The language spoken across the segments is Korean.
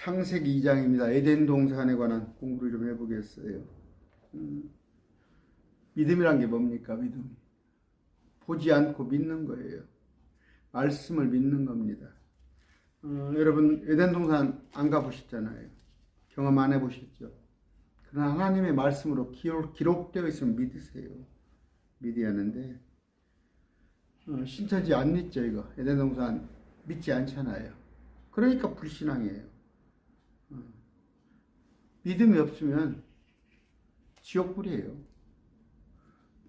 창세기 2장입니다. 에덴 동산에 관한 공부를 좀 해보겠어요. 믿음이란 게 뭡니까? 믿음이 보지 않고 믿는 거예요. 말씀을 믿는 겁니다. 여러분 에덴 동산 안 가보셨잖아요. 경험 안 해보셨죠? 그러나 하나님의 말씀으로 기록되어 있으면 믿으세요. 믿어야 하는데 신천지 안 믿죠. 이거 에덴 동산 믿지 않잖아요. 그러니까 불신앙이에요. 믿음이 없으면 지옥불이에요.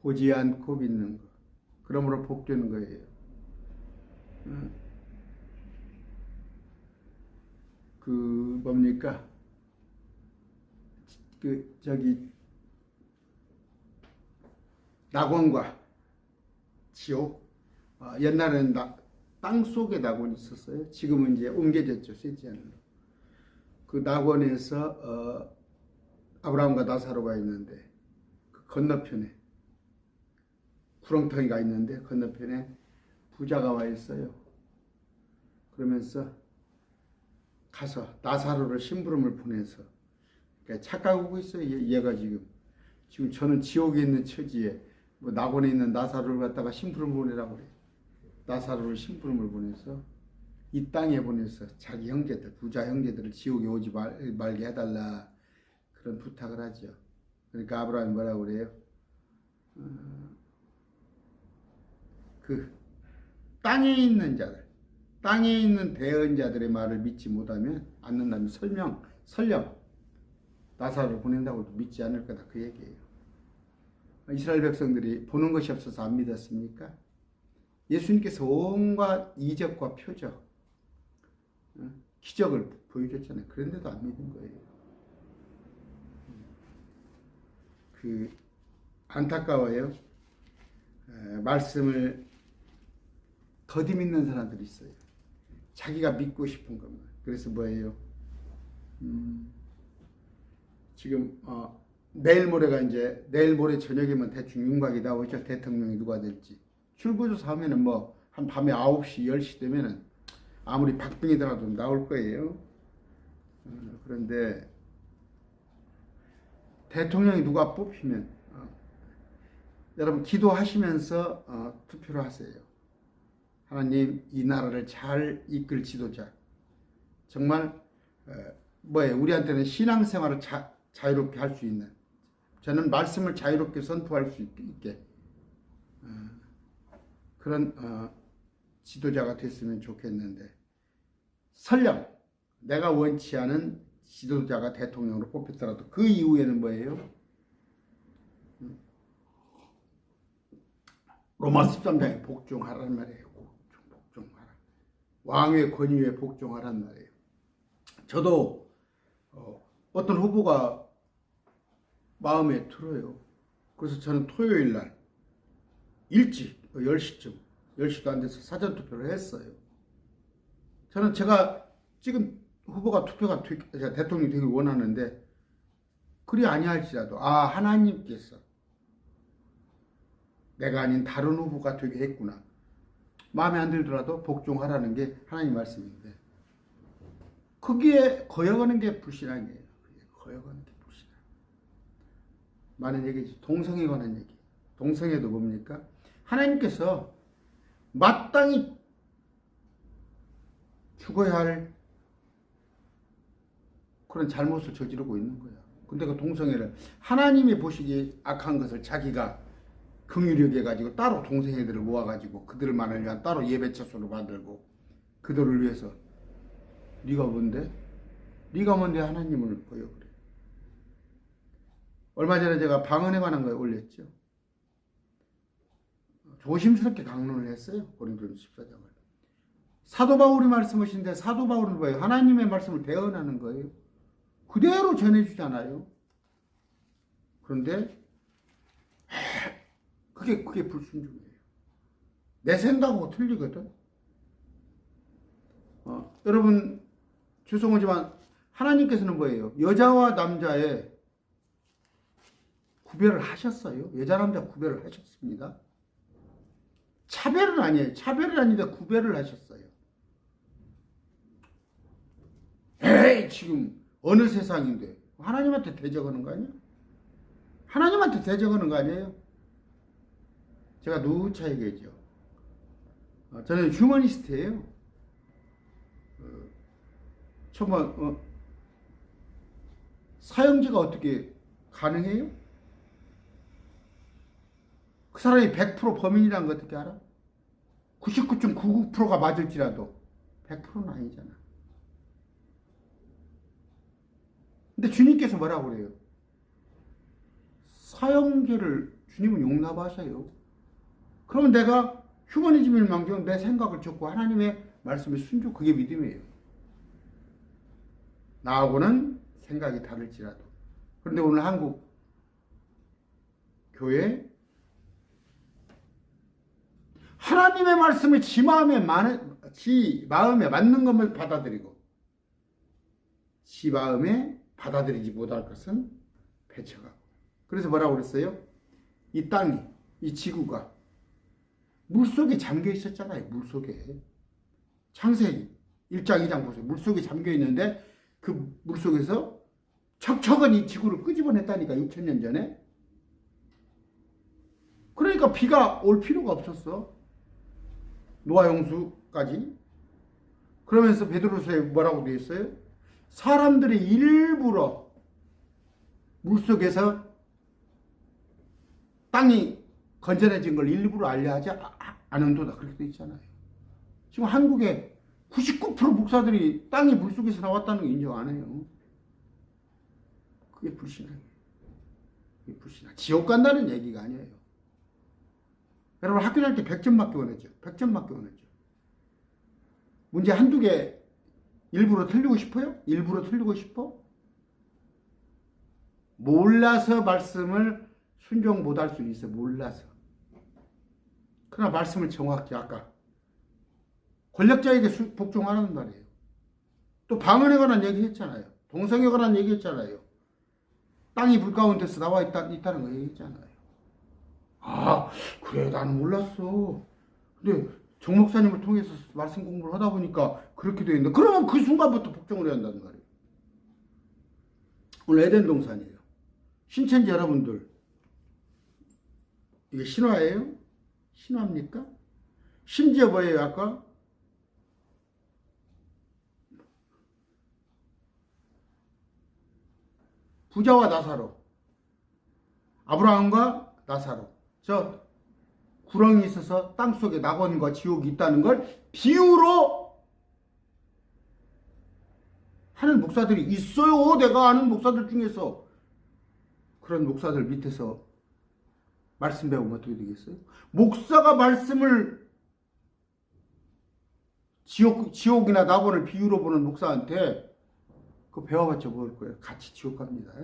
보지 않고 믿는 거. 그러므로 복되는 거예요. 뭡니까? 낙원과 지옥. 옛날에는 땅 속에 낙원이 있었어요. 지금은 이제 옮겨졌죠. 쇠지안으로. 그 낙원에서 아브라함과 나사로가 있는데 그 건너편에 구렁텅이가 있는데 건너편에 부자가 와 있어요. 그러면서 가서 나사로를 심부름을 보내서 그러니까 착각하고 있어요. 얘가 지금 저는 지옥에 있는 처지에 뭐 낙원에 있는 나사로를 갖다가 심부름을 보내라고 그래요. 나사로를 심부름을 보내서 이 땅에 보내서 자기 형제들, 부자 형제들을 지옥에 오지 말게 해달라 그런 부탁을 하죠. 그러니까 아브라함이 뭐라고 그래요? 그 땅에 있는 자들, 땅에 있는 대언자들의 말을 믿지 못하면 않는다면 설령 나사로를 보낸다고 해도 믿지 않을 거다 그 얘기예요. 이스라엘 백성들이 보는 것이 없어서 안 믿었습니까? 예수님께서 온갖 이적과 표적, 기적을 보여줬잖아요. 그런데도 안 믿은 거예요. 안타까워요. 말씀을 더디 믿는 사람들이 있어요. 자기가 믿고 싶은 것만. 그래서 뭐예요? 지금 내일 모레 저녁이면 대충 윤곽이 나오죠. 대통령이 누가 될지. 출구조사 하면은 한 밤에 9시, 10시 되면은 아무리 박빙이더라도 나올 거예요. 그런데 대통령이 누가 뽑히면 여러분 기도하시면서 투표를 하세요. 하나님 이 나라를 잘 이끌 지도자. 정말 우리한테는 신앙생활을 자유롭게 할 수 있는, 저는 말씀을 자유롭게 선포할 수 있게 그런 지도자가 됐으면 좋겠는데, 설령 내가 원치 않은 지도자가 대통령으로 뽑혔더라도 그 이후에는 뭐예요? 로마 13장에 복종하라는 말이에요. 복종하라. 왕의 권위에 복종하라는 말이에요. 저도 어떤 후보가 마음에 들어요. 그래서 저는 토요일 날 일찍 10시쯤, 10시도 안 돼서 사전투표를 했어요. 저는 제가 찍은 후보가 대통령이 되길 원하는데, 그리 아니할지라도 하나님께서 내가 아닌 다른 후보가 되게 했구나, 마음에 안 들더라도 복종하라는 게 하나님 말씀인데, 거기에 거역하는 게 불신앙이에요. 거역하는 게 불신앙. 많은 얘기지. 동성에 관한 얘기. 동성애도 뭡니까? 하나님께서 마땅히 죽어야 할 그런 잘못을 저지르고 있는 거야. 근데 그 동성애를 하나님이 보시기에 악한 것을 자기가 긍휼히 여겨가지고 따로 동성애들을 모아가지고 그들만을 위한 따로 예배처소로 만들고 그들을 위해서 네가 뭔데? 네가 뭔데 하나님을 거역을 해. 얼마 전에 제가 방언에 관한 걸 올렸죠. 조심스럽게 강론을 했어요. 고린도전서 14장을. 사도 바울이 말씀하신데 사도 바울은 뭐예요? 하나님의 말씀을 대언하는 거예요. 그대로 전해주잖아요. 그런데 그게 불순종이에요. 내 생각하고 틀리거든. 여러분 죄송하지만 하나님께서는 뭐예요? 여자와 남자의 구별을 하셨어요. 여자 남자 구별을 하셨습니다. 차별은 아니에요. 차별은 아닌데 구별을 하셨어요. 에이 이게 지금 어느 세상인데 하나님한테 대적하는 거 아니야? 하나님한테 대적하는 거 아니에요? 제가 누차 얘기했죠. 저는 휴머니스트예요. 정말 사형제가 어떻게 가능해요? 그 사람이 100% 범인이란 거 어떻게 알아? 99.99%가 맞을지라도 100%는 아니잖아. 근데 주님께서 뭐라고 그래요? 사형제를 주님은 용납하셔요. 그러면 내가 휴머니즘을 망정 내 생각을 쫓고 하나님의 말씀에 순종, 그게 믿음이에요. 나하고는 생각이 다를지라도. 그런데 오늘 한국 교회 하나님의 말씀을 지 마음에 맞는 것만 받아들이고 지 마음에 받아들이지 못할 것은 배척하고. 그래서 뭐라고 그랬어요? 이 땅이, 이 지구가 물속에 잠겨 있었잖아요. 물속에. 창세기 1장 2장 보세요. 물속에 잠겨 있는데 그 물속에서 척척은 이 지구를 끄집어냈다니까. 2000년 전에. 그러니까 비가 올 필요가 없었어. 노아 홍수까지. 그러면서 베드로서에 뭐라고 되어 있어요? 사람들이 일부러 물속에서 땅이 건전해진 걸 일부러 알려하지 않은도다. 그렇게 되어 있잖아요. 지금 한국에 99% 목사들이 땅이 물속에서 나왔다는 거 인정 안 해요. 그게 불신앙이에요. 그게 불신앙. 지옥 간다는 얘기가 아니에요. 여러분 학교 다닐 때 100점 맞기 원했죠. 100점 맞기 원했죠. 문제 한두 개 일부러 틀리고 싶어요? 일부러 틀리고 싶어? 몰라서 말씀을 순종 못할 수 있어요. 몰라서. 그러나 말씀을 정확히 아까 권력자에게 복종하라는 말이에요. 또 방언에 관한 얘기 했잖아요. 동성에 관한 얘기 했잖아요. 땅이 불 가운데서 나와 있다는 거 얘기했잖아요. 아, 그래, 나는 몰랐어. 근데 정 목사님을 통해서 말씀 공부를 하다 보니까 그렇게 되어 있는데, 그러면 그 순간부터 복종을 해야 한다는 말이에요. 오늘 에덴 동산이에요. 신천지 여러분들, 이게 신화예요? 신화입니까? 심지어 뭐예요, 아까? 부자와 나사로, 아브라함과 나사로, 저 구렁이 있어서 땅속에 낙원과 지옥이 있다는 걸 비유로 하는 목사들이 있어요. 내가 아는 목사들 중에서. 그런 목사들 밑에서 말씀 배우면 어떻게 되겠어요? 목사가 말씀을 지옥이나 낙원을 비유로 보는 목사한테 그거 배워봤자 뭘 거예요? 같이 지옥 갑니다.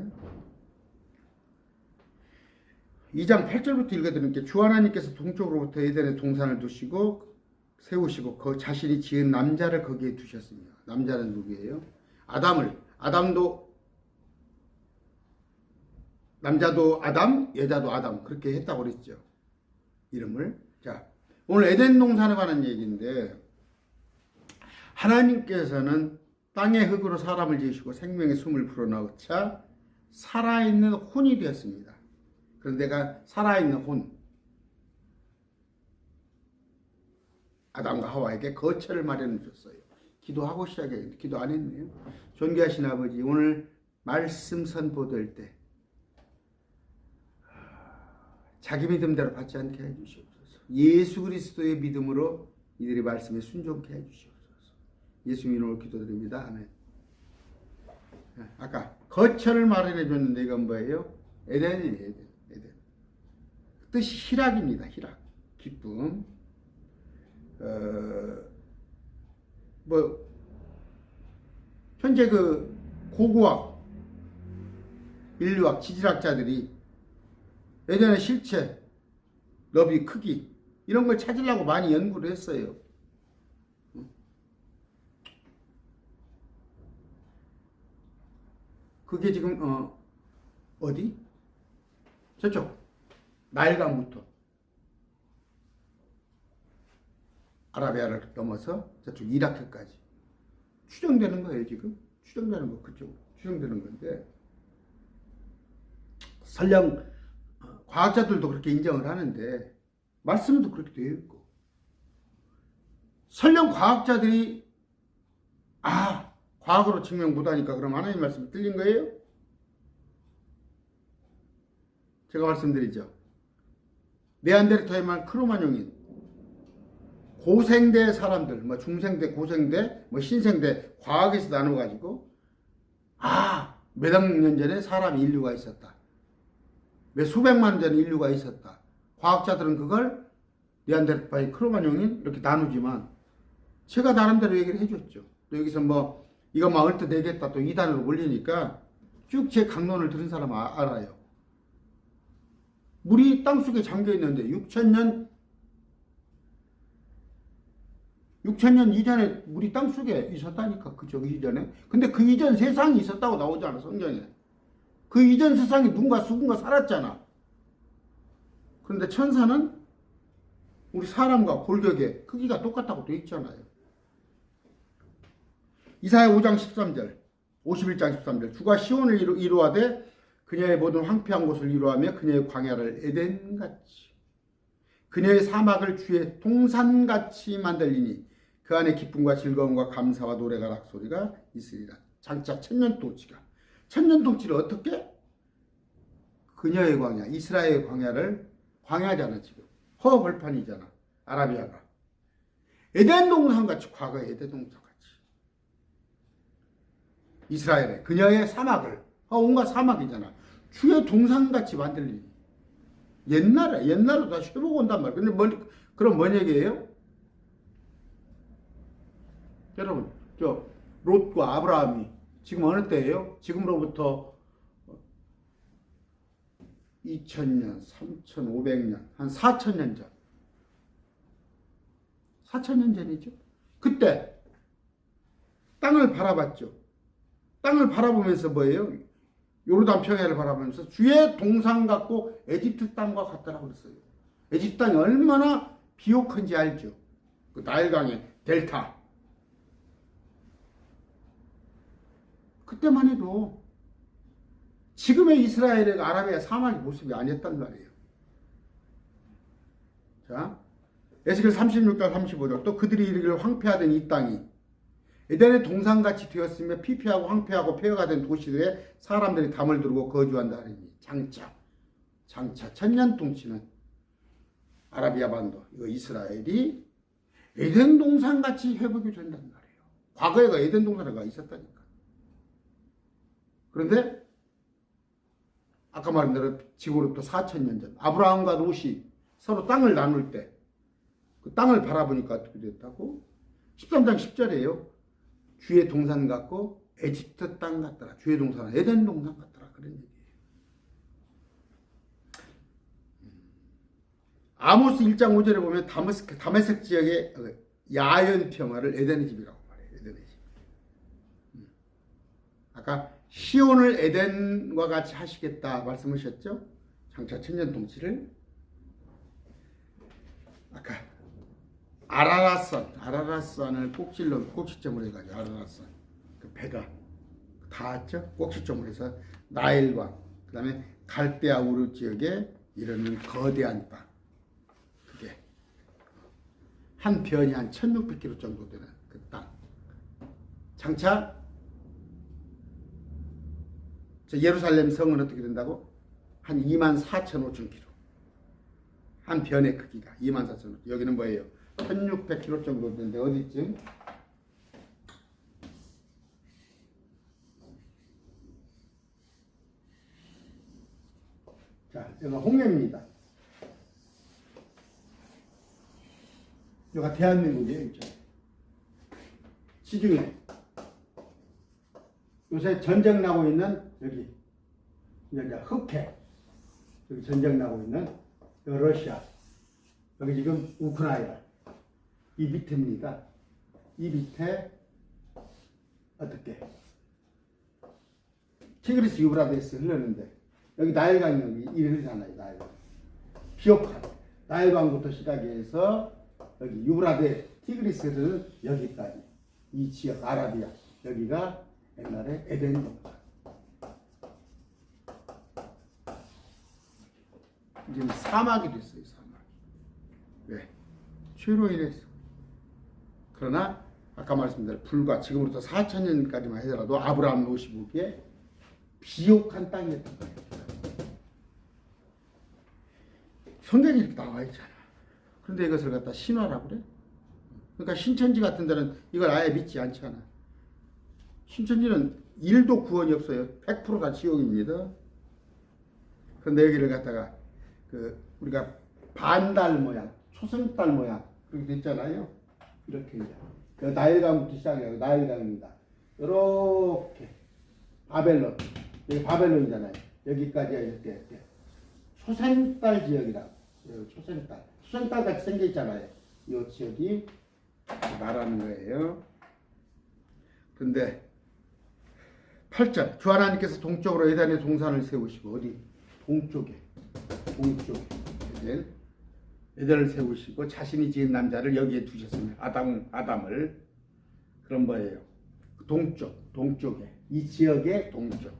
2장 8절부터 읽어드릴게요. 주 하나님께서 동쪽으로부터 에덴에 동산을 두시고 세우시고 그 자신이 지은 남자를 거기에 두셨습니다. 남자는 누구예요? 남자도 아담, 여자도 아담, 그렇게 했다고 그랬죠. 이름을. 자, 오늘 에덴 동산에 관한 얘기인데, 하나님께서는 땅의 흙으로 사람을 지으시고 생명의 숨을 불어넣자 살아있는 혼이 되었습니다. 그런데 내가 살아있는 혼, 아담과 하와에게 거처를 마련해 줬어요. 기도하고 시작했는데 기도 안 했네요. 존귀하신 아버지, 오늘 말씀 선포될 때 자기 믿음대로 받지 않게 해주시옵소서. 예수 그리스도의 믿음으로 이들의 말씀에 순종케 해주시옵소서. 예수님 이름으로 기도드립니다. 아멘. 아까 거처를 마련해 줬는데 이건 뭐예요? 에덴이에요. 에덴. 뜻이 희락입니다. 희락, 기쁨. 현재 그 고고학, 인류학, 지질학자들이 에덴의 실체, 너비, 크기 이런 걸 찾으려고 많이 연구를 했어요. 그게 지금 어디? 저쪽 나일강부터 아라비아를 넘어서 저쪽 이라크까지 추정되는 거예요. 지금 추정되는 거 그쪽 추정되는 건데 설령 과학자들도 그렇게 인정을 하는데 말씀도 그렇게 되어 있고 설령 과학자들이 과학으로 증명 못하니까 그럼 하나님 말씀이 틀린 거예요? 제가 말씀드리죠. 네안데르탈만 크로마뇽인 고생대 사람들, 뭐 중생대, 고생대, 뭐 신생대 과학에서 나눠가지고 몇억 년 전에 사람 인류가 있었다. 몇 수백만 년 전에 인류가 있었다. 과학자들은 그걸 네안데르탈 크로마뇽인 이렇게 나누지만 제가 나름대로 얘기를 해줬죠. 또 여기서 뭐 이거 막 얼뜻 내겠다 또 2단으로 올리니까 쭉 제 강론을 들은 사람 알아요. 물이 땅속에 잠겨 있는데 6,000년 이전에 물이 땅속에 있었다니까. 그죠? 그 이전에. 근데 그 이전 세상이 있었다고 나오잖아, 성경에. 그 이전 세상에 눈과 수군과 살았잖아. 그런데 천사는 우리 사람과 골격의 크기가 똑같다고 되어 있잖아요. 이사야 5장 13절, 51장 13절. 주가 시온을 이루하되 그녀의 모든 황폐한 곳을 이루하며 그녀의 광야를 에덴같이 그녀의 사막을 주의 동산같이 만들리니 그 안에 기쁨과 즐거움과 감사와 노래가 락소리가 있으리라. 장차 천년동치가 천년동치를 어떻게? 그녀의 광야, 이스라엘의 광야를 광야잖아. 지금 허벌판이잖아. 아라비아가 에덴 동산같이, 과거의 에덴 동산같이 이스라엘의 그녀의 사막을 온갖 사막이잖아. 주의 동산같이 만들리니. 옛날로 다시 회복 온단 말이야. 근데 그럼 뭔 얘기예요? 여러분, 롯과 아브라함이 지금 어느 때예요? 지금으로부터 2000년, 3500년, 한 4000년 전. 4000년 전이죠. 그때 땅을 바라봤죠. 땅을 바라보면서 뭐예요? 요르단 평야를 바라보면서 주의 동산 같고 에집트 땅과 같다라고 그랬어요. 에집트 땅이 얼마나 비옥한지 알죠? 그 나일강의 델타. 그때만 해도 지금의 이스라엘의 아라비아 사막의 모습이 아니었단 말이에요. 자, 에스겔 36장 35절. 또 그들이 이르기를 황폐하던 이 땅이 에덴의 동산같이 되었으며 피폐하고 황폐하고 폐허가 된 도시들에 사람들이 담을 두르고 거주한다 하니 장차 천년동치는 아라비아 반도 이거 이스라엘이 에덴 동산같이 회복이 된다는 말이에요. 과거에가 에덴 동산가 있었다니까. 그런데 아까 말한 대로 지구로부터 4000년 전 아브라함과 롯이 서로 땅을 나눌 때 그 땅을 바라보니까 어떻게 됐다고? 13장 10절이에요. 주의 동산 같고 에집트 땅 같더라. 주의 동산은 에덴 동산 같더라. 그런 얘기예요. 아모스 1장 5절에 보면 다메섹 지역의 야연 평화를 에덴의 집이라고 말해요. 에덴의 집. 아까 시온을 에덴과 같이 하시겠다 말씀하셨죠? 장차 천년동치를. 아까 아라라산을 꼭지점으로 해가지고 아라라산 그 배가 닿았죠? 꼭지점으로 해서 나일강, 그 다음에 갈대아 우르 지역에 이르는 거대한 땅. 그게 한 변이 한 1600km 정도 되는 그 땅. 장차 예루살렘 성은 어떻게 된다고? 한 24,500km. 한 변의 크기가 24,500km. 여기는 뭐예요? 1600km 정도 되는데 어디쯤? 자, 여기가 홍해입니다. 여기가 대한민국이에요. 시중에 요새 전쟁 나고 있는 여기 이제 흑해, 여기 전쟁 나고 있는 러시아, 여기 지금 우크라이나, 이 밑에입니다. 이 밑에 어떻게 티그리스 유브라데스 흐르는데 여기 나일강이 여기 이르잖아요. 나일강 비옥한 나일강부터 시작해서 여기 유브라데 티그리스는 여기까지 이 지역 아라비아 여기가 옛날에 에덴 동산. 이제 사막이 됐어요. 사막. 왜? 죄로 인해서. 그러나 아까 말씀드린 불과 지금부터 4,000년까지만 하더라도 아브라함 롯이 보기에 비옥한 땅이었던 거예요. 성경에 이렇게 나와 있잖아. 그런데 이것을 갖다 신화라고 그래? 그러니까 신천지 같은 데는 이걸 아예 믿지 않잖아. 신천지는 1도 구원이 없어요. 100%다 지옥입니다. 그런데 여기를 갖다가 우리가 반달 모양, 초승달 모양 그렇게 됐잖아요. 이렇게 그 나일강부터 시작해요. 나일강입니다. 이렇게 바벨론, 여기 바벨론이잖아요. 여기까지 이렇게 초생달 지역이라고. 초생달, 초생달 같이 생겨 있잖아요. 이 지역이 말하는 거예요. 근데 8절 주 하나님께서 동쪽으로 에덴의 동산을 세우시고 어디? 동쪽에 에덴을 세우시고 자신이 지은 남자를 여기에 두셨습니다. 아담을. 그런 거예요. 동쪽에 이 지역의 동쪽.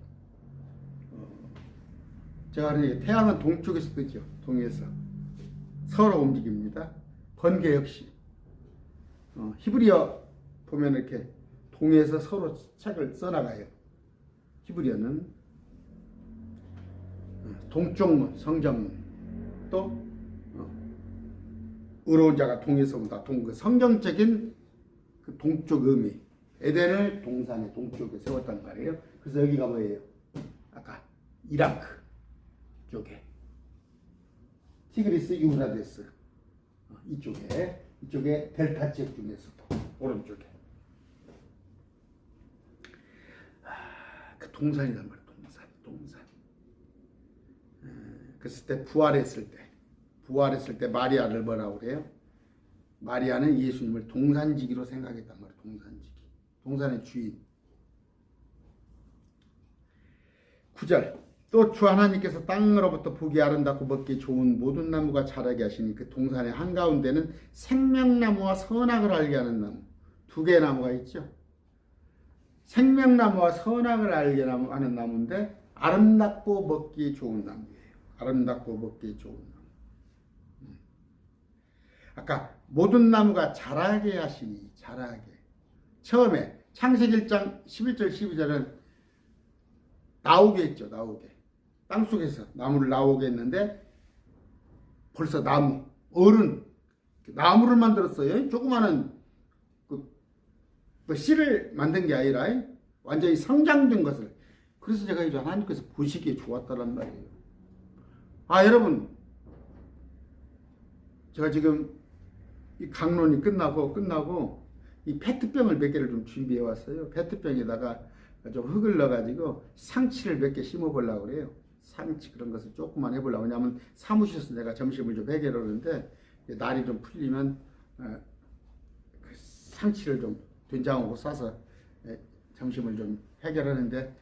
제가 하는 태양은 동쪽에서 뜨죠. 동에서 서로 움직입니다. 번개 역시 히브리어 보면 이렇게 동에서 서로 책을 써나가요. 히브리어는 동쪽문, 성경문 또 의로운 자가 동에서 온다. 그 성경적인 그 동쪽 의미. 에덴을 동산의 동쪽에 세웠단 말이에요. 그래서 여기가 뭐예요? 아까 이라크 쪽에 티그리스 유브라데스 이쪽에 델타 지역 중에서도 오른쪽에 그 동산이란 말이에요. 동산. 그랬을 때 부활했을 때 마리아를 뭐라고 그래요? 마리아는 예수님을 동산지기로 생각했단 말이에요. 동산의 주인. 9절 또 주 하나님께서 땅으로부터 보기 아름답고 먹기 좋은 모든 나무가 자라게 하시니 그 동산의 한가운데는 생명나무와 선악을 알게 하는 나무 두 개의 나무가 있죠. 생명나무와 선악을 알게 하는 나무인데 아름답고 먹기 좋은 나무예요. 아름답고 먹기 좋은 나무. 아까 모든 나무가 자라게 하시니 자라게. 처음에 창세기 1장 11절 12절은 나오게 했죠. 나오게. 땅속에서 나무를 나오게 했는데 벌써 나무를 만들었어요. 조그마한 씨를 만든 게 아니라 완전히 성장된 것을. 그래서 제가 이제 하나님께서 보시기에 좋았다는 말이에요. 여러분, 제가 지금 이 강론이 끝나고 이 페트병을 몇 개를 좀 준비해 왔어요. 페트병에다가 좀 흙을 넣어가지고 상치를 몇 개 심어 보려고 그래요. 상치 그런 것을 조금만 해보려고. 왜냐하면 사무실에서 내가 점심을 좀 해결하는데 날이 좀 풀리면 그 상치를 좀 된장하고 싸서 점심을 좀 해결하는데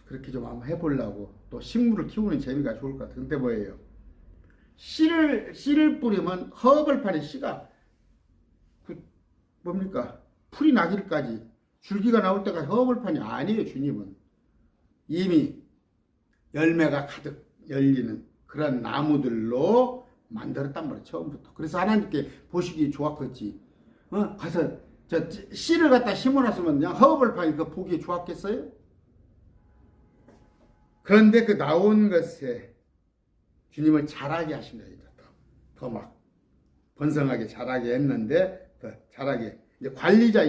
그렇게 좀 한번 해보려고. 또 식물을 키우는 재미가 좋을 것 같아요. 근데 뭐예요? 씨를 뿌리면 허벌판에 씨가 뭡니까? 풀이 나기까지 줄기가 나올 때가 허벌판이 아니에요. 주님은 이미 열매가 가득 열리는 그런 나무들로 만들었단 말이에요. 처음부터. 그래서 하나님께 보시기 좋았겠지. 가서 저 씨를 갖다 심어놨으면 그냥 허벌판이 그 보기 좋았겠어요? 그런데 그 나온 것에 주님을 자라게 하신 거예요. 더 막 번성하게 자라게 했는데 더 자라게. 이제 관리자죠.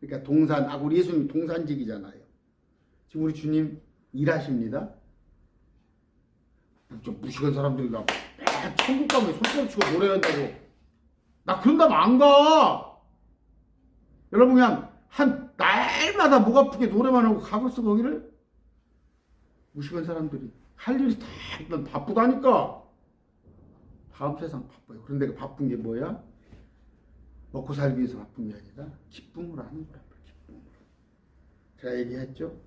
그러니까 우리 예수님 동산직이잖아요. 지금 우리 주님 일하십니다. 좀 무식한 사람들이 나 천국 가면 손가락 치고 노래한다고. 나 그런 다면 안 가. 여러분 그냥 한 날마다 목 아프게 노래만 하고 가겠어 거기를? 무식한 사람들이 할 일이 다 일단 바쁘다니까. 다음 세상 바빠요. 그런데 그 바쁜 게 뭐야? 먹고 살기 위해서 바쁜 게 아니라 기쁨으로 하는 거야. 기쁨으로. 제가 얘기했죠.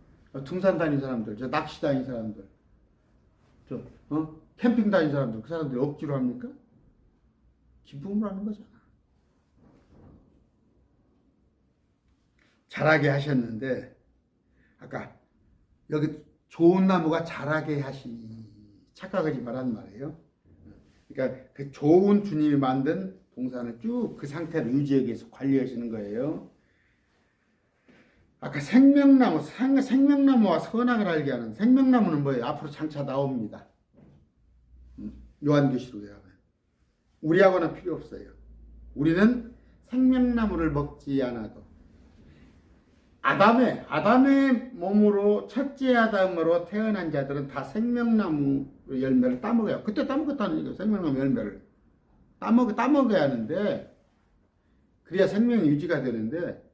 등산 다니는 사람들, 저 낚시 다니는 사람들, 캠핑 다니는 사람들, 그 사람들이 억지로 합니까? 기쁨으로 하는 거잖아. 자라게 하셨는데 아까 여기 좋은 나무가 자라게 착각하지 말란 말이에요. 그러니까 그 좋은 주님이 만든 동산을 쭉 그 상태를 유지하기 위해서 관리하시는 거예요. 아까 생명나무와 선악을 알게 하는 생명나무는 뭐예요? 앞으로 장차 나옵니다. 요한계시록에 가면 우리하고는 필요 없어요. 우리는 생명나무를 먹지 않아도 아담의 몸으로 첫째 아담으로 태어난 자들은 다 생명나무 열매를 따먹어요. 그때 따먹었다는 얘기예요. 생명나무 열매를 따먹어야 하는데 그래야 생명이 유지가 되는데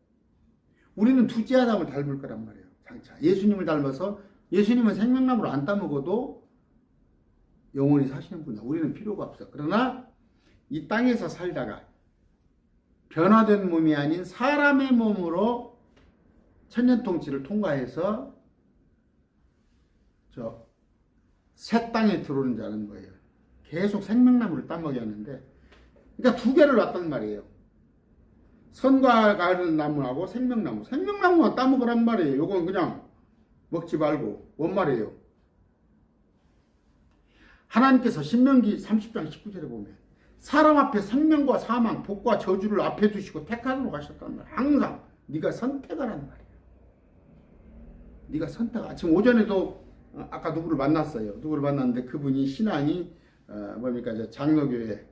우리는 둘째 아담을 닮을 거란 말이에요. 장차 예수님을 닮아서 예수님은 생명나무를 안 따먹어도 영원히 사시는 분이야. 우리는 필요가 없어. 그러나 이 땅에서 살다가 변화된 몸이 아닌 사람의 몸으로 천년통치를 통과해서 새 땅에 들어오는 자는 뭐예요? 계속 생명나무를 따먹게 하는데, 그러니까 두 개를 놨단 말이에요. 선과 가는 나무하고 생명나무. 생명나무만 따먹으란 말이에요. 요건 그냥 먹지 말고. 뭔 말이에요? 하나님께서 신명기 30장 19절에 보면 사람 앞에 생명과 사망, 복과 저주를 앞에 두시고 택하도록 하셨단 말이에요. 항상 네가 선택하란 말이에요. 네가 선택. 지금 오전에도 아까 누구를 만났어요. 누구를 만났는데 그분이 신앙이 뭡니까? 장로교회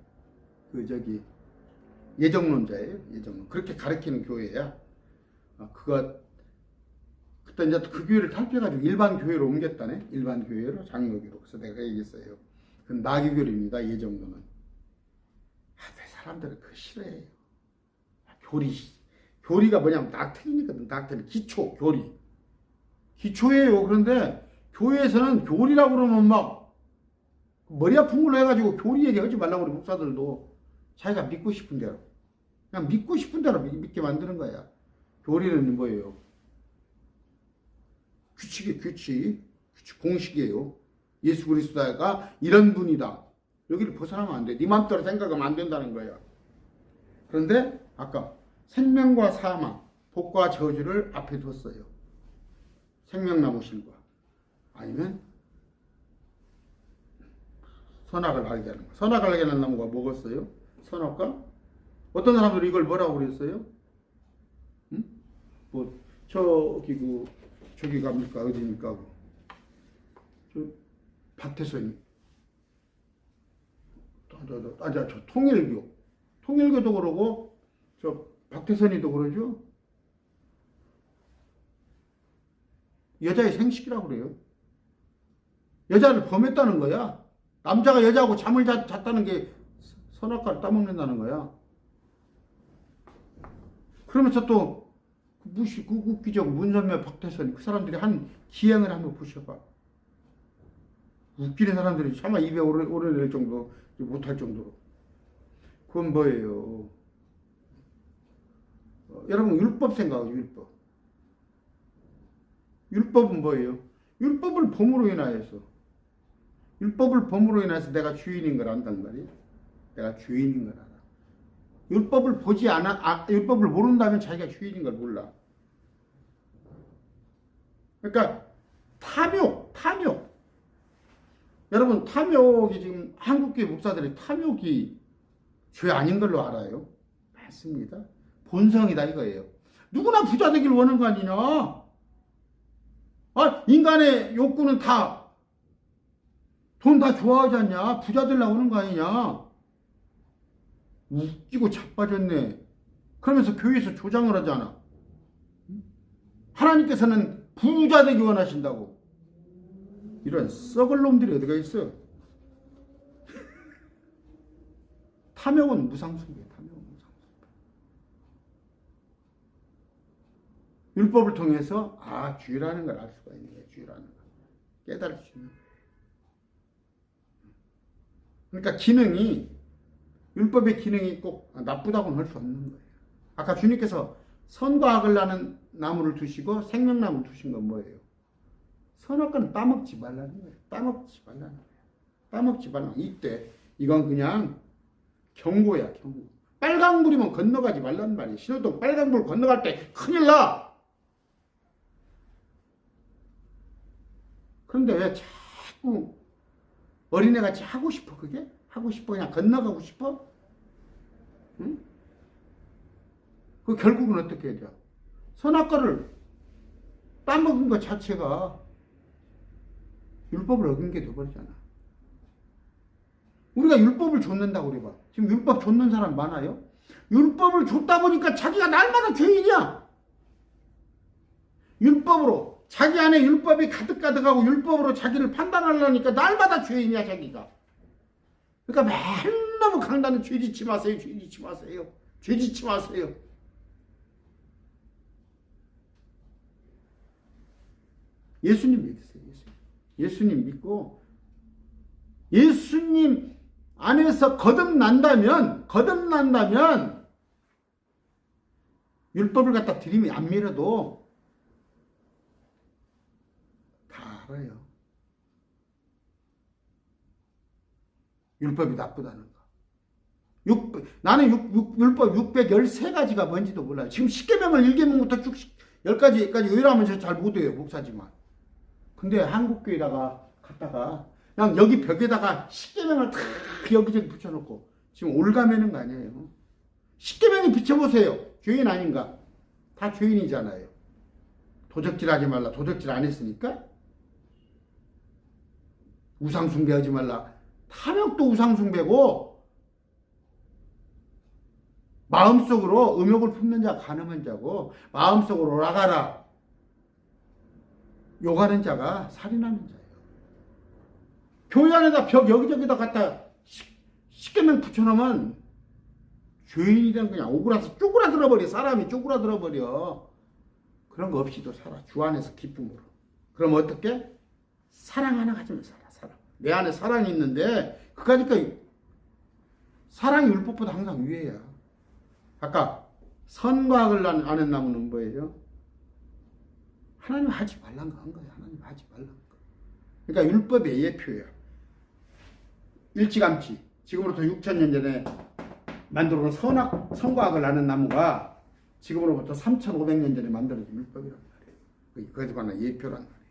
예정론자예요. 예정론. 그렇게 가르치는 교회야. 그때 이제 그 교회를 탈피해가지고 일반 교회로 옮겼다네. 일반 교회로 장로교로. 그래서 내가 얘기했어요. 그건 나귀교리입니다. 예정론은. 사람들은 그거 싫어해요. 교리가 뭐냐면 닥트리니거든. 닥트리. 기초, 교리. 기초예요. 그런데 교회에서는 교리라고 그러면 막 머리 아픈 걸로 해가지고 교리 얘기하지 말라고 그래. 목사들도 자기가 믿고 싶은 대로 그냥 믿고 싶은 대로 믿게 만드는 거야. 교리는 뭐예요? 규칙, 공식이에요. 예수 그리스도가 이런 분이다. 여기를 벗어나면 안 돼. 네 맘대로 생각하면 안 된다는 거야. 그런데 아까 생명과 사망, 복과 저주를 앞에 뒀어요. 생명나무 실과 아니면 선악을 알게 하는 거. 선악을 알게 하는 나무가 뭐겠어요? 선악과? 어떤 사람들이 이걸 뭐라고 그랬어요? 응? 저기 갑니까? 어디입니까? 박태선이. 저 통일교도 그러고, 박태선이도 그러죠? 여자의 생식이라고 그래요. 여자를 범했다는 거야. 남자가 여자하고 잠을 잤다는 게 선악과를 따먹는다는 거야. 그러면서 또 웃기죠. 문선매, 박태선 그 사람들이 한 기행을 한번 보셔봐. 웃기는 사람들이 차마 입에 오르낼 정도 못할 정도로. 그건 뭐예요? 여러분 율법 생각하고 율법. 율법은 뭐예요? 율법을 범으로 인하여서 내가 주인인 걸 안단 말이에요. 내가 주인인 걸 알아. 율법을 율법을 모른다면 자기가 주인인 걸 몰라. 그러니까 탐욕. 여러분 탐욕이 지금 한국교회 목사들이 탐욕이 죄 아닌 걸로 알아요. 맞습니다. 본성이다 이거예요. 누구나 부자 되길 원하는 거 아니냐? 인간의 욕구는 돈 다 좋아하지 않냐? 부자 되려고 하는 거 아니냐? 웃기고 자빠졌네. 그러면서 교회에서 조장을 하잖아. 하나님께서는 부자 되기 원하신다고. 이런 썩을 놈들이 어디가 있어? 탐욕은 무상수입니다. 율법을 통해서 주라는 걸 알 수가 있는 거예요. 주라는 걸 깨달을 수 있는 거예요. 그러니까 율법의 기능이 꼭 나쁘다고는 할 수 없는 거예요. 아까 주님께서 선과 악을 나는 나무를 두시고 생명나무를 두신 건 뭐예요? 선악과는 따먹지 말라는 거예요. 따먹지 말라. 이때 이건 그냥 경고야, 경고. 빨강불이면 건너가지 말라는 말이에요. 신호등 빨강불 건너갈 때 큰일 나. 그런데 왜 자꾸 어린애같이 하고 싶어 그게? 하고 싶어 그냥 건너가고 싶어? 응? 그 결국은 어떻게 해야 돼? 선악과를 따먹은 것 자체가 율법을 어긴 게 돼버리잖아. 우리가 율법을 좇는다고 그래 봐. 지금 율법 좇는 사람 많아요? 율법을 좇다 보니까 자기가 날마다 죄인이야. 율법으로 자기 안에 율법이 가득가득하고 율법으로 자기를 판단하려니까 날마다 죄인이야 자기가. 그러니까 맨 너무 강단은 죄짓지 마세요. 죄짓지 마세요. 죄짓지 마세요. 예수님 믿으세요. 예수님 믿고 예수님 안에서 거듭난다면 율법을 갖다 들이면 안 밀어도 다 알아요. 율법이 나쁘다는 거. 나는 율법 613가지가 뭔지도 몰라요. 지금 10계명을 1계명부터 쭉 10가지까지 의뢰하면 저 잘 못해요. 목사지만. 근데 한국교회다가 갔다가 그냥 여기 벽에다가 10계명을 다 여기저기 붙여놓고 지금 올가매는 거 아니에요. 10계명에 비춰보세요. 죄인 아닌가? 다 죄인이잖아요. 도적질하지 말라. 도적질 안 했으니까? 우상숭배하지 말라. 탐욕도 우상숭배고 마음속으로 음욕을 품는 자 간음한 자고 마음속으로 오라가라 욕하는 자가 살인하는 자예요. 교회 안에다 벽 여기저기다 갖다 10계명 붙여놓으면 죄인이란 그냥 오그라서 쪼그라들어버려. 사람이 쪼그라들어버려. 그런 거 없이도 살아. 주 안에서 기쁨으로. 그럼 어떻게? 사랑 하나 가지면 살아. 사랑. 내 안에 사랑이 있는데 그까짓거 사랑이 율법보다 항상 위에야. 아까 선과 악을 아는 나무는 뭐예요? 하나님 하지 말란 거 한 거야. 하나님 하지 말란 거. 그러니까 율법의 예표야. 일찌감치 지금으로부터 6,000년 전에 만들어놓은 선과 악을 아는 나무가 지금으로부터 3,500년 전에 만들어진 율법이란 말이에요. 그것에 관한 예표란 말이에요.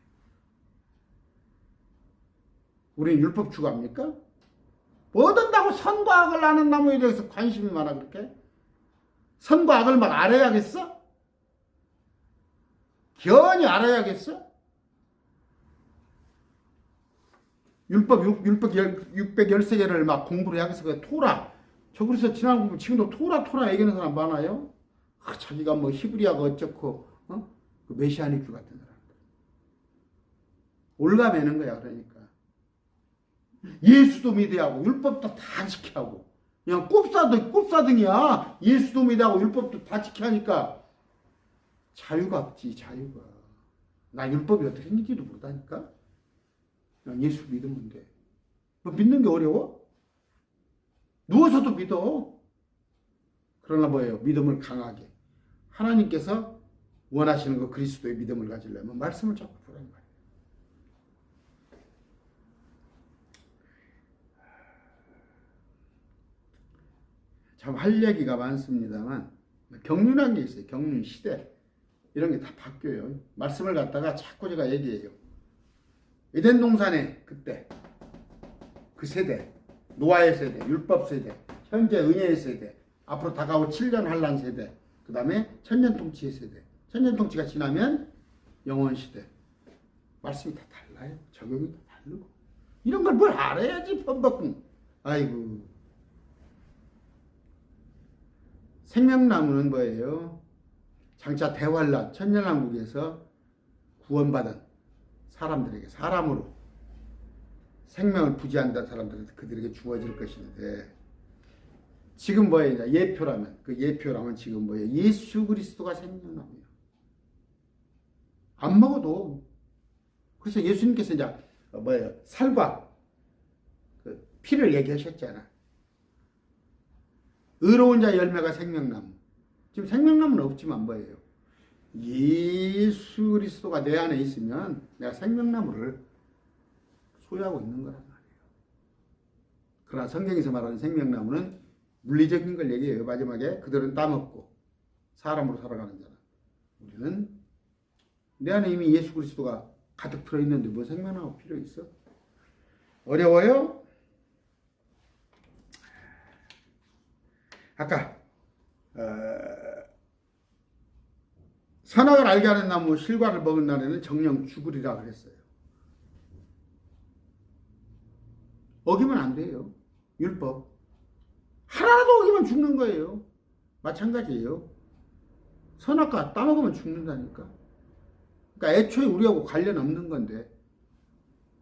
우리는 율법 추구합니까? 뭐든다고 선과 악을 아는 나무에 대해서 관심이 많아 그렇게? 선과 악을 막 알아야겠어? 견히 알아야겠어? 율법 613개를 막 공부를 해야겠어. 그 토라. 저 그래서 지금도 토라 얘기하는 사람 많아요? 자기가 뭐 히브리아가 어쩌고, 그 메시아니크 같은 사람들. 올가매는 거야, 그러니까. 예수도 믿어야 하고, 율법도 다 지켜야 하고. 그냥 꼽사등이야. 예수도 믿어야 하고, 율법도 다 지켜야 하니까. 자유가 없지, 자유가. 나 율법이 어떻게 생긴지도 모르다니까. 그냥 예수 믿으면 돼. 뭐 믿는 게 어려워? 누워서도 믿어. 그러나 뭐예요? 믿음을 강하게. 하나님께서 원하시는 거 그리스도의 믿음을 가지려면 말씀을 자꾸 보라는 거예요. 참 할 얘기가 많습니다만 경륜한 게 있어요. 경륜 시대. 이런 게 다 바뀌어요. 말씀을 갖다가 자꾸 제가 얘기해요. 에덴 동산에 그때 그 세대, 노아의 세대, 율법 세대, 현재 은혜의 세대, 앞으로 다가올 7년 환란 세대, 그 다음에 천년통치의 세대. 천년통치가 지나면 영원시대. 말씀이 다 달라요. 적용이 다 다르고. 이런 걸 뭘 알아야지 범벅은. 아이고. 생명나무는 뭐예요? 장차 대환란, 천년왕국에서 구원받은 사람들에게, 사람으로 생명을 부지한다는 사람들한테 그들에게 주어질 것인데, 지금 뭐예요? 예표라면, 그 예표라면 지금 뭐예요? 예수 그리스도가 생명나무예요. 안 먹어도. 그래서 예수님께서 이제 뭐예요? 살과 그 피를 얘기하셨잖아. 의로운 자 열매가 생명나무. 지금 생명나무는 없지만 뭐예요? 예수 그리스도가 내 안에 있으면 내가 생명나무를 소유하고 있는 거란 말이에요. 그러나 성경에서 말하는 생명나무는 물리적인 걸 얘기해요. 마지막에 그들은 따먹고 사람으로 살아가는 자라. 우리는 내 안에 이미 예수 그리스도가 가득 들어있는데 뭐 생명나무 필요 있어? 어려워요? 아까 선악을 알게 하는 나무 실과를 먹은 날에는 정령 죽으리라 그랬어요. 어기면 안 돼요. 율법. 하나라도 어기면 죽는 거예요. 마찬가지예요. 선악과 따먹으면 죽는다니까. 그러니까 애초에 우리하고 관련 없는 건데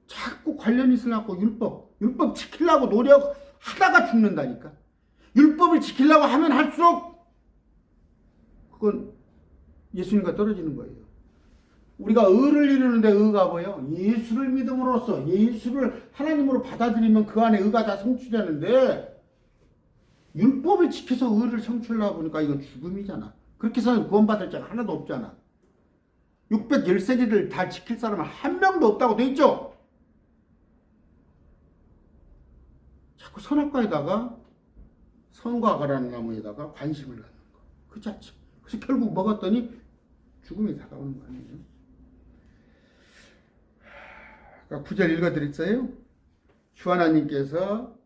자꾸 관련 있으려고 율법 지키려고 노력하다가 죽는다니까. 율법을 지키려고 하면 할수록 그건 예수님과 떨어지는 거예요. 우리가 의를 이루는데 의가 뭐예요? 예수를 믿음으로써 예수를 하나님으로 받아들이면 그 안에 의가 다 성취되는데 율법을 지켜서 의를 성취하려고 보니까 이건 죽음이잖아. 그렇게 해서 구원받을 자가 하나도 없잖아. 613일을 다 지킬 사람은 한 명도 없다고 돼 있죠? 자꾸 선악과에다가 선과 악이라는 나무에다가 관심을 갖는 거. 그 자체. 그래서 결국 먹었더니 죽음이 다가오는 거 아니에요? 그러니까 9절 읽어드렸어요. 주 하나님께서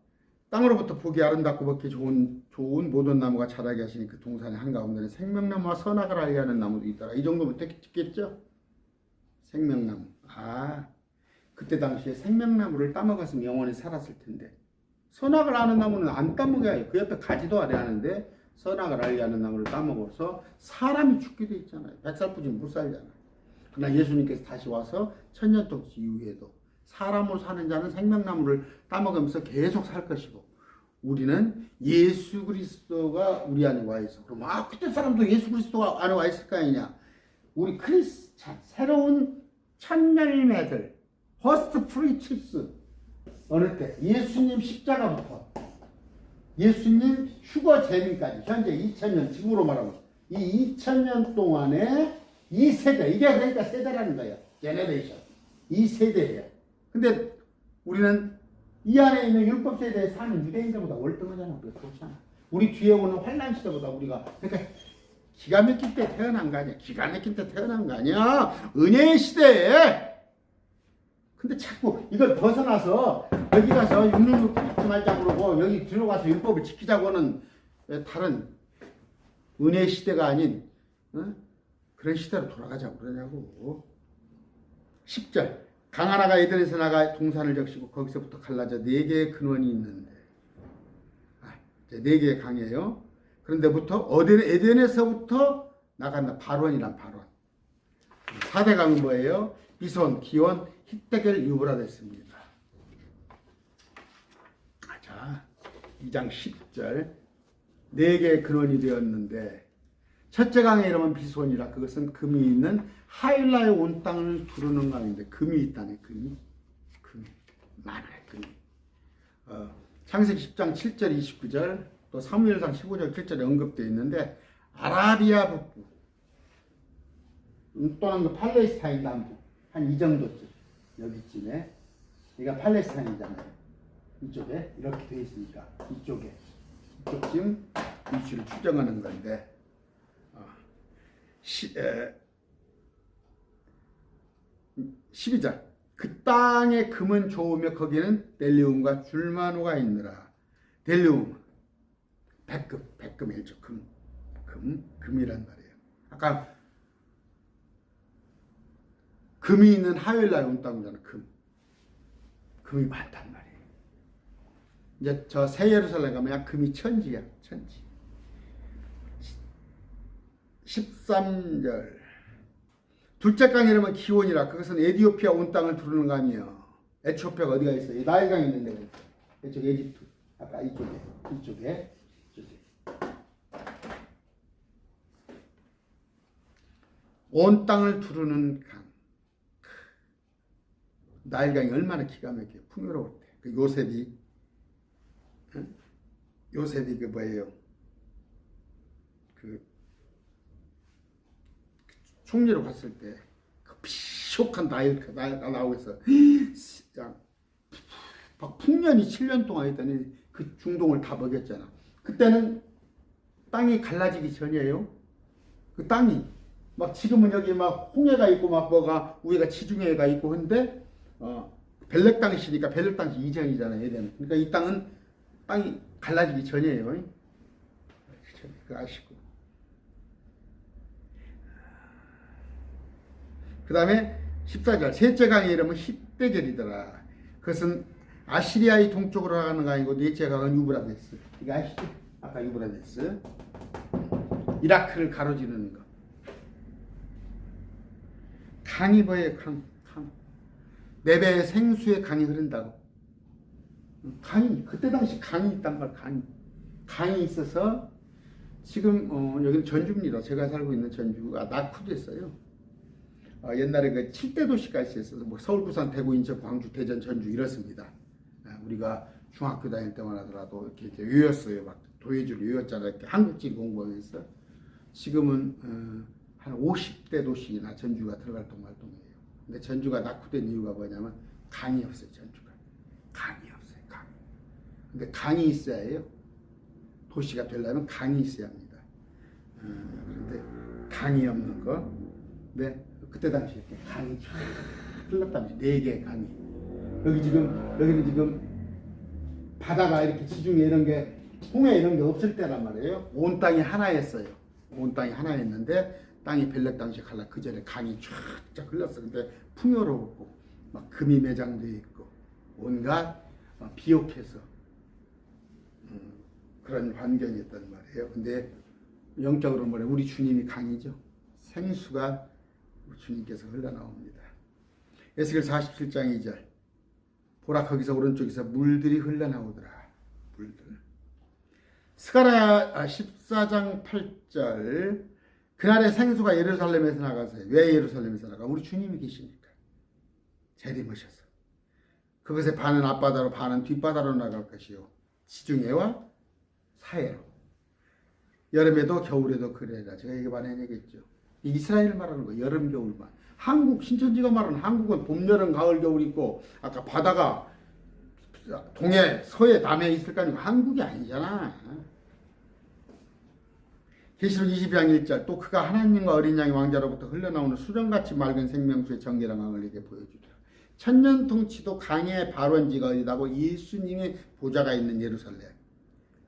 땅으로부터 보기 아름답고 먹기 좋은 모든 나무가 자라게 하시니 그 동산의 한가운데는 생명나무와 선악을 알게 하는 나무도 있더라. 이 정도면 됐겠죠? 생명나무. 그때 당시에 생명나무를 따먹었으면 영원히 살았을 텐데 선악을 아는 나무는 안 따먹어야 해요. 그 옆에 가지도 않아야 하는데 선악을 알게 하는 나무를 따먹어서 사람이 죽게 돼 있잖아요. 100살 뿌지면 못 살잖아요. 그러나 예수님께서 다시 와서 천년통치 이후에도 사람으로 사는 자는 생명나무를 따먹으면서 계속 살 것이고 우리는 예수 그리스도가 우리 안에 와 있어. 그럼 그때 사람도 예수 그리스도가 안에 와 있을 거 아니냐. 우리 크리스찬 새로운 첫 열매들 퍼스트 프리치스 어느 때 예수님 십자가부터 예수님 휴거 재림까지 현재 2000년 지금으로 말하면 이 2000년 동안에 이 세대 이게 그러니까 세대라는 거예요. 제네레이션 이 세대예요. 근데 우리는 이 안에 있는 율법 세대에 사는 유대인들보다 월등하잖아. 그렇잖아. 우리 뒤에 오는 환란 시대보다 우리가 그러니까 기가 막힐 때 태어난 거 아니야. 기가 막힐 때 태어난 거 아니야. 은혜의 시대에. 근데 자꾸 이걸 벗어나서 여기 가서 육륜을 끊지 말자고 그러고 여기 들어가서 율법을 지키자고 하는 다른 은혜의 시대가 아닌 그런 시대로 돌아가자고 그러냐고. 10절 강 하나가 에덴에서 나가 동산을 적시고 거기서부터 갈라져 4개의 근원이 있는데 4개의 강이에요. 그런데부터 에덴에서부터 나간다. 바론이란 바론. 4대 강은 뭐예요? 비손, 기온, 힛데겔, 유브라데스입니다. 자, 2장 10절 4개의 근원이 되었는데 첫째 강의 이름은 비손이라. 그것은 금이 있는 하일라의 온 땅을 두르는 강인데 금이 있다네. 금이 많아요. 금이. 창세기 10장 7절 29절 또 사무엘상 15절 7절에 언급되어 있는데 아라비아 북부 또는 팔레스타인 남부 한 이 정도쯤 여기쯤에 여기가 팔레스타인이잖아요. 이쪽에 이렇게 되어 있으니까 이쪽쯤 위치를 추정하는 건데 12절 그 땅의 금은 좋으며 거기는 델리움과 줄마노가 있느라. 델리움 백금의 일조 금이란 말이에요. 아까 금이 있는 하웰라에 온 땅이잖아. 금이 많단 말이에요. 이제 저 새 예루살렘 가면 금이 천지야. 천지. 13절 둘째 강 이름은 기온이라. 그것은 에티오피아 온 땅을 두르는 강이요. 에티오피아가 어디가 있어요? 나일강이 있는 데가 있어요. 이쪽 에집트. 아까 이쪽에 온 땅을 두르는 강. 나일강이 얼마나 기가 막혀 풍요로울 때. 그 요셉이 그 뭐예요? 그 총리로 갔을 때 그 비옥한 나일가 나오고 있어. 막 풍년이 7년 동안 있더니 그 중동을 다 먹였잖아. 그때는 땅이 갈라지기 전이에요. 그 땅이 막 지금은 여기 막 홍해가 있고 막 뭐가 위가 지중해가 있고 근데 벨렉 땅이시니까 벨렉 땅이 이전이잖아요. 에덴. 그러니까 이 땅이 갈라지기 전이에요. 그 아시고. 그 다음에 14절 셋째 강의 이름은 히데겔이더라. 그것은 아시리아의 동쪽으로 가는 강이고 넷째 강은 유브라데스. 이거 아시죠? 아까 유브라데스. 이라크를 가로지르는 거. 강이 뭐예요? 강. 네배 생수의 강이 흐른다고. 강이 그때 당시 강이 있단 말. 강이 있어서 지금 여기는 전주입니다. 제가 살고 있는 전주가 낙후됐어요. 옛날에 그 7대 도시가 있었어요. 뭐 서울, 부산, 대구, 인천, 광주, 대전, 전주 이렇습니다. 우리가 중학교 다닐 때만 하더라도 이렇게 외웠어요. 막 도예지로 외웠잖아요. 이렇게 한국지 공부하면서. 지금은 한 50대 도시나 전주가 들어갈 동말동이에요. 근데 전주가 낙후된 이유가 뭐냐면 강이 없어요. 전주가 강이 없어요. 강이. 근데 강이 있어야 해요. 도시가 되려면 강이 있어야 합니다. 그런데 강이 없는 거. 네, 그때 당시에 강이 흘렀다면서 4개의 강이. 여기는 지금 바다가 이렇게 지중해 이런 게 홍해 이런 게 없을 때란 말이에요. 온 땅이 하나였어요. 온 땅이 하나였는데 땅이 벨렉 당시에 갈라 그 전에 강이 쫙쫙 흘렀어. 근데 풍요로웠고 막 금이 매장되어 있고 온갖 비옥해서 그런 환경이었단 말이에요. 근데 영적으로 뭐래? 우리 주님이 강이죠. 생수가 우리 주님께서 흘러나옵니다. 에스겔 47장 2절 보라 거기서 오른쪽에서 물들이 흘러나오더라. 물들. 스가랴 14장 8절 그날의 생수가 예루살렘에서 나가서요. 왜 예루살렘에서 나가? 우리 주님이 계시니까. 재림하셔서. 그것의 반은 앞바다로 반은 뒷바다로 나갈 것이요. 지중해와 사해로. 여름에도 겨울에도 그래라. 제가 이게 많이 얘기했죠. 이스라엘 말하는 거 여름 겨울만. 한국 신천지가 말하는 한국은 봄 여름 가을 겨울 있고 아까 바다가 동해 서해 남해 있을 거 아니고 한국이 아니잖아. 계시록 22장 1절 또 그가 하나님과 어린 양의 왕자로부터 흘러나오는 수정같이 맑은 생명수의 정결한 강을 내게 보여주리라. 천년 통치도 강의 발원지가 어디다고 예수님의 보좌가 있는 예루살렘.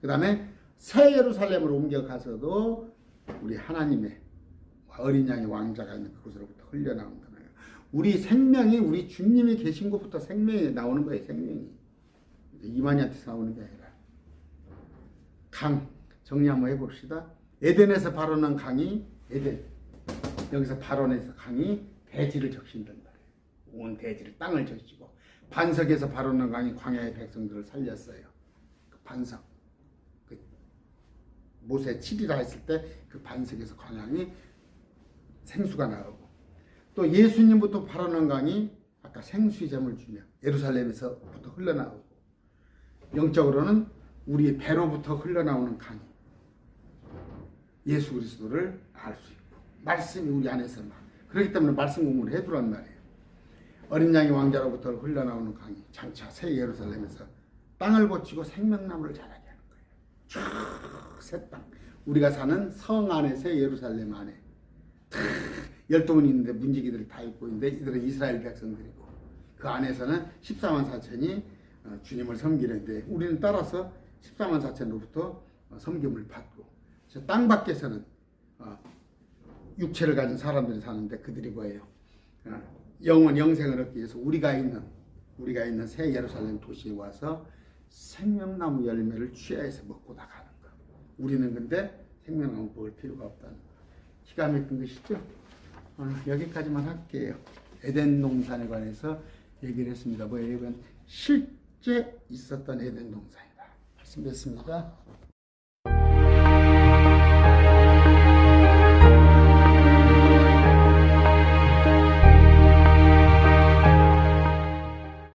그 다음에 새 예루살렘으로 옮겨가서도 우리 하나님의 어린 양의 왕자가 있는 그곳으로부터 흘러나온다는 거예요. 우리 생명이 우리 주님이 계신 곳부터 생명이 나오는 거예요. 생명이. 이만희한테서 나오는 게 아니라. 강 정리 한번 해봅시다. 에덴에서 발원한 강이 에덴. 여기서 발원해서 강이 대지를 적신단 말이에요. 온 대지를 땅을 적시고 반석에서 발원한 강이 광야의 백성들을 살렸어요. 그 반석. 그 모세 7이라 했을 때 그 반석에서 광양이 생수가 나오고 또 예수님부터 발원한 강이 아까 생수의 점을 주며 예루살렘에서부터 흘러나오고 영적으로는 우리 배로부터 흘러나오는 강이 예수 그리스도를 알 수 있고 말씀이 우리 안에서 막 그렇기 때문에 말씀 공부를 해두란 말이에요. 어린 양의 왕자로부터 흘러나오는 강이 장차 새 예루살렘에서 땅을 고치고 생명나무를 자라게 하는 거예요. 새 땅. 우리가 사는 성 안에 새 예루살렘 안에 12문 있는데 문지기들이 다 있고 있는데 이들은 이스라엘 백성들이고 그 안에서는 14만 4천이 주님을 섬기는데 우리는 따라서 14만 4천으로부터 섬김을 받고 땅 밖에서는 육체를 가진 사람들이 사는데 그들이 뭐예요? 영생을 얻기 위해서 우리가 있는 새 예루살렘 도시에 와서 생명나무 열매를 취하여서 먹고 나가는 거. 우리는 근데 생명나무 먹을 필요가 없다는 거. 기가 막힌 것이죠. 여기까지만 할게요. 에덴 동산에 관해서 얘기를 했습니다. 뭐예요? 이건 실제 있었던 에덴 동산이다. 말씀드렸습니다.